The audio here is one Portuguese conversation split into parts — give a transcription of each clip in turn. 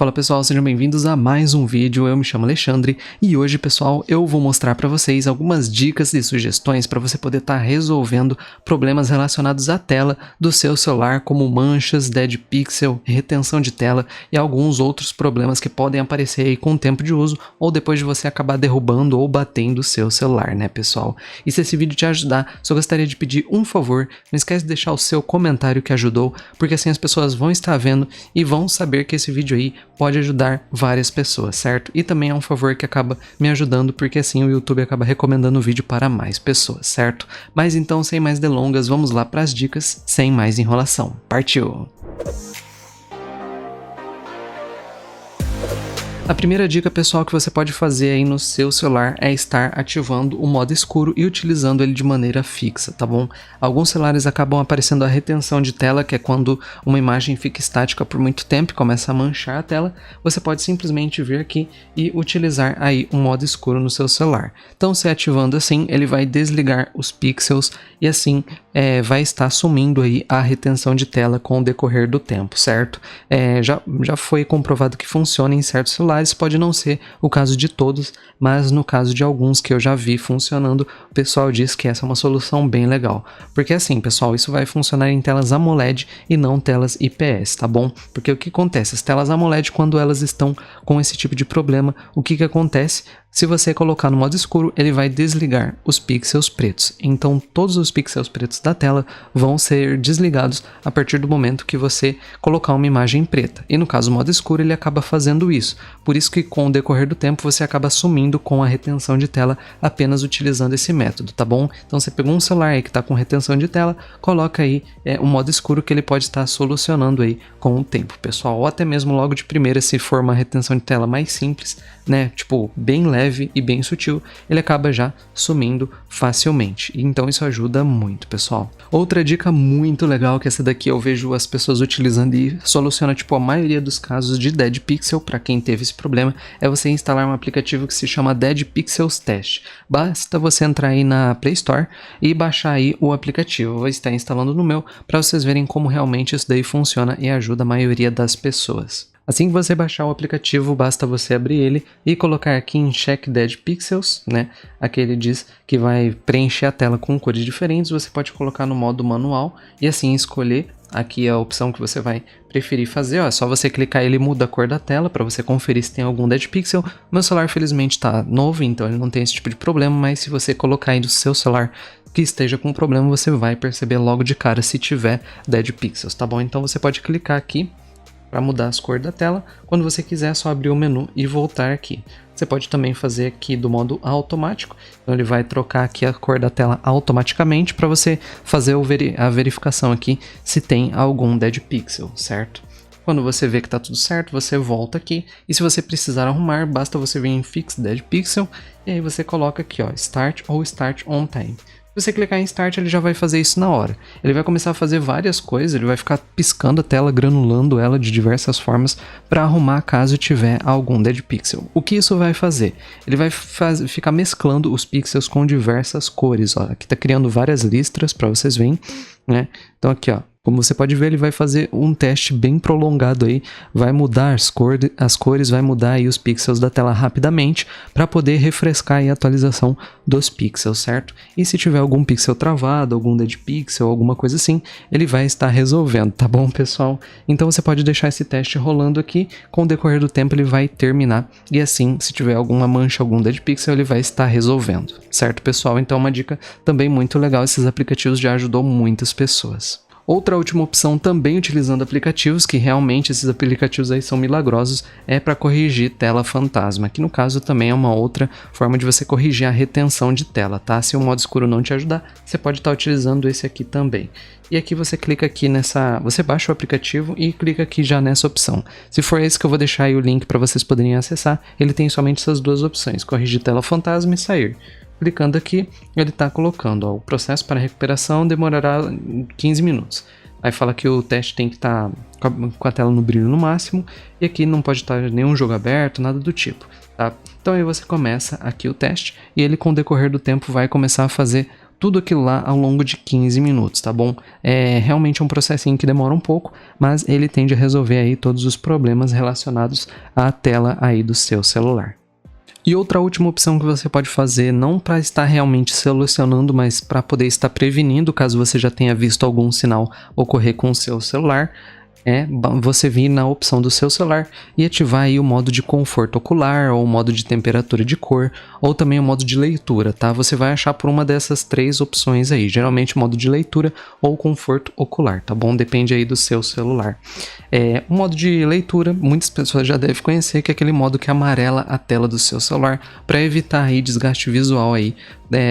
Fala pessoal, sejam bem-vindos a mais um vídeo. Eu me chamo Alexandre e hoje, pessoal, eu vou mostrar para vocês algumas dicas e sugestões para você poder estar resolvendo problemas relacionados à tela do seu celular, como manchas, dead pixel, retenção de tela e alguns outros problemas que podem aparecer aí com o tempo de uso ou depois de você acabar derrubando ou batendo o seu celular, né, pessoal? E se esse vídeo te ajudar, só gostaria de pedir um favor, não esquece de deixar o seu comentário que ajudou, porque assim as pessoas vão estar vendo e vão saber que esse vídeo aí pode ajudar várias pessoas, certo? E também é um favor que acaba me ajudando, porque assim o YouTube acaba recomendando o vídeo para mais pessoas, certo? Mas então, sem mais delongas, vamos lá para as dicas, sem mais enrolação. Partiu! A primeira dica, pessoal, que você pode fazer aí no seu celular é estar ativando o modo escuro e utilizando ele de maneira fixa, tá bom? Alguns celulares acabam aparecendo a retenção de tela, que é quando uma imagem fica estática por muito tempo e começa a manchar a tela. Você pode simplesmente vir aqui e utilizar aí o modo escuro no seu celular. Então, se ativando assim, ele vai desligar os pixels e assim vai estar sumindo aí a retenção de tela com o decorrer do tempo, certo? Já foi comprovado que funciona em certos celulares. Pode não ser o caso de todos, mas no caso de alguns que eu já vi funcionando, o pessoal diz que essa é uma solução bem legal. Porque assim, pessoal, isso vai funcionar em telas AMOLED e não telas IPS, tá bom? Porque o que acontece? As telas AMOLED, quando elas estão com esse tipo de problema, o que acontece? Se você colocar no modo escuro, ele vai desligar os pixels pretos. Então, todos os pixels pretos da tela vão ser desligados a partir do momento que você colocar uma imagem preta. E no caso, o modo escuro, ele acaba fazendo isso. Por isso que com o decorrer do tempo, você acaba sumindo com a retenção de tela apenas utilizando esse método, tá bom? Então, você pegou um celular aí que está com retenção de tela, coloca aí o modo escuro que ele pode estar solucionando aí com o tempo, pessoal. Ou até mesmo logo de primeira, se for uma retenção de tela mais simples, né, tipo, bem leve e bem sutil, ele acaba já sumindo facilmente. Então isso ajuda muito, pessoal. Outra dica muito legal, que essa daqui eu vejo as pessoas utilizando e soluciona tipo a maioria dos casos de dead pixel, para quem teve esse problema, é você instalar um aplicativo que se chama Dead Pixels Test. Basta você entrar aí na Play Store e baixar aí o aplicativo. Eu vou estar instalando no meu para vocês verem como realmente isso daí funciona e ajuda a maioria das pessoas. Assim que você baixar o aplicativo, basta você abrir ele e colocar aqui em Check Dead Pixels, né? Aqui ele diz que vai preencher a tela com cores diferentes, você pode colocar no modo manual e assim escolher aqui a opção que você vai preferir fazer. Ó, é só você clicar e ele muda a cor da tela para você conferir se tem algum dead pixel. Meu celular felizmente está novo, então ele não tem esse tipo de problema, mas se você colocar aí no seu celular que esteja com problema, você vai perceber logo de cara se tiver dead pixels, tá bom? Então você pode clicar aqui para mudar as cores da tela. Quando você quiser, é só abrir o menu e voltar aqui. Você pode também fazer aqui do modo automático, então ele vai trocar aqui a cor da tela automaticamente para você fazer a verificação aqui se tem algum dead pixel, certo? Quando você vê que está tudo certo, você volta aqui e se você precisar arrumar, basta você vir em Fix Dead Pixel e aí você coloca aqui, ó, Start ou Start on Time. Se você clicar em Start, ele já vai fazer isso na hora. Ele vai começar a fazer várias coisas, ele vai ficar piscando a tela, granulando ela de diversas formas para arrumar caso tiver algum dead pixel. O que isso vai fazer? Ele vai ficar mesclando os pixels com diversas cores. Ó. Aqui está criando várias listras para vocês verem, né? Então aqui, ó. Como você pode ver, ele vai fazer um teste bem prolongado aí, vai mudar as cores, vai mudar aí os pixels da tela rapidamente para poder refrescar aí a atualização dos pixels, certo? E se tiver algum pixel travado, algum dead pixel, alguma coisa assim, ele vai estar resolvendo, tá bom, pessoal? Então você pode deixar esse teste rolando aqui, com o decorrer do tempo ele vai terminar e assim, se tiver alguma mancha, algum dead pixel, ele vai estar resolvendo, certo, pessoal? Então uma dica também muito legal, esses aplicativos já ajudou muitas pessoas. Outra última opção, também utilizando aplicativos, que realmente esses aplicativos aí são milagrosos, é para corrigir tela fantasma, que no caso também é uma outra forma de você corrigir a retenção de tela, tá? Se o modo escuro não te ajudar, você pode estar utilizando esse aqui também. E aqui você clica aqui você baixa o aplicativo e clica aqui já nessa opção. Se for esse que eu vou deixar aí o link para vocês poderem acessar, ele tem somente essas duas opções, corrigir tela fantasma e sair. Clicando aqui, ele está colocando, ó, o processo para recuperação demorará 15 minutos. Aí fala que o teste tem que estar com a tela no brilho no máximo, e aqui não pode estar nenhum jogo aberto, nada do tipo, tá? Então aí você começa aqui o teste, e ele com o decorrer do tempo vai começar a fazer tudo aquilo lá ao longo de 15 minutos, tá bom? Realmente é um processinho que demora um pouco, mas ele tende a resolver aí todos os problemas relacionados à tela aí do seu celular. E outra última opção que você pode fazer, não para estar realmente solucionando, mas para poder estar prevenindo caso você já tenha visto algum sinal ocorrer com o seu celular, é você vir na opção do seu celular e ativar aí o modo de conforto ocular, ou o modo de temperatura de cor, ou também o modo de leitura, tá? Você vai achar por uma dessas três opções aí, geralmente modo de leitura ou conforto ocular, tá bom? Depende aí do seu celular. O modo de leitura, muitas pessoas já devem conhecer, que é aquele modo que amarela a tela do seu celular para evitar aí desgaste visual aí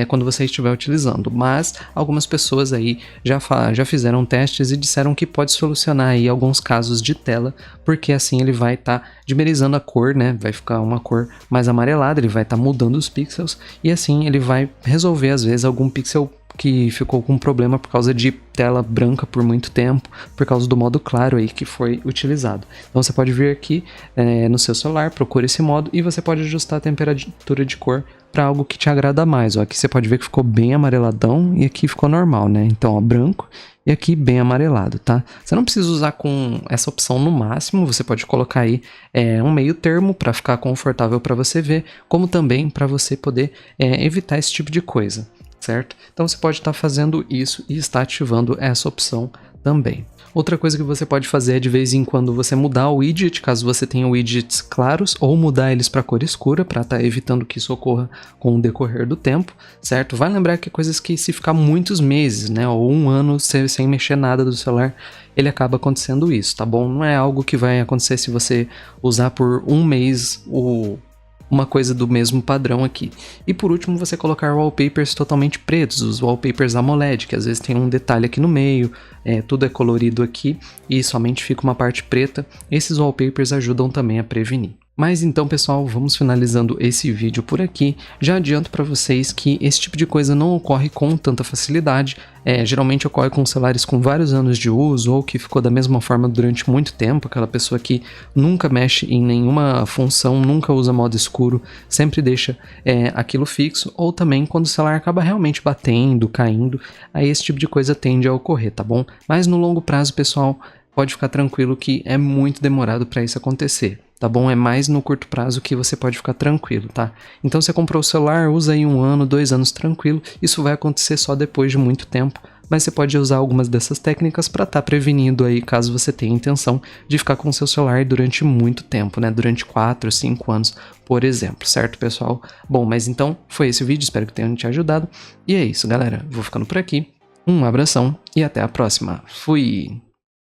quando você estiver utilizando, mas algumas pessoas aí já fizeram testes e disseram que pode solucionar aí alguns casos de tela, porque assim ele vai estar dimerizando a cor, né? Vai ficar uma cor mais amarelada, ele vai estar mudando os pixels e assim ele vai resolver às vezes algum pixel que ficou com problema por causa de tela branca por muito tempo, por causa do modo claro aí que foi utilizado. Então você pode vir aqui no seu celular, procura esse modo e você pode ajustar a temperatura de cor para algo que te agrada mais. Ó, aqui você pode ver que ficou bem amareladão e aqui ficou normal, né? Então, ó, branco e aqui bem amarelado, tá? Você não precisa usar com essa opção no máximo, você pode colocar aí um meio termo para ficar confortável para você ver, como também para você poder evitar esse tipo de coisa, certo? Então você pode estar fazendo isso e estar ativando essa opção também. Outra coisa que você pode fazer é de vez em quando você mudar o widget, caso você tenha widgets claros, ou mudar eles para cor escura, para estar evitando que isso ocorra com o decorrer do tempo, certo? Vai lembrar que é coisas que se ficar muitos meses, né, ou um ano sem mexer nada do celular, ele acaba acontecendo isso, tá bom? Não é algo que vai acontecer se você usar por um mês uma coisa do mesmo padrão aqui. E por último, você colocar wallpapers totalmente pretos, os wallpapers AMOLED, que às vezes tem um detalhe aqui no meio, tudo é colorido aqui e somente fica uma parte preta. Esses wallpapers ajudam também a prevenir. Mas então, pessoal, vamos finalizando esse vídeo por aqui. Já adianto para vocês que esse tipo de coisa não ocorre com tanta facilidade. Geralmente ocorre com celulares com vários anos de uso ou que ficou da mesma forma durante muito tempo. Aquela pessoa que nunca mexe em nenhuma função, nunca usa modo escuro, sempre deixa aquilo fixo. Ou também quando o celular acaba realmente batendo, caindo, aí esse tipo de coisa tende a ocorrer, tá bom? Mas no longo prazo, pessoal, pode ficar tranquilo que é muito demorado para isso acontecer. Tá bom? É mais no curto prazo que você pode ficar tranquilo, tá? Então você comprou o celular, usa aí 1 ano, 2 anos tranquilo, isso vai acontecer só depois de muito tempo, mas você pode usar algumas dessas técnicas para estar prevenindo aí caso você tenha intenção de ficar com o seu celular durante muito tempo, né? Durante 4, 5 anos, por exemplo, certo, pessoal? Bom, mas então foi esse o vídeo, espero que tenha te ajudado, e é isso, galera, vou ficando por aqui, um abração e até a próxima, fui!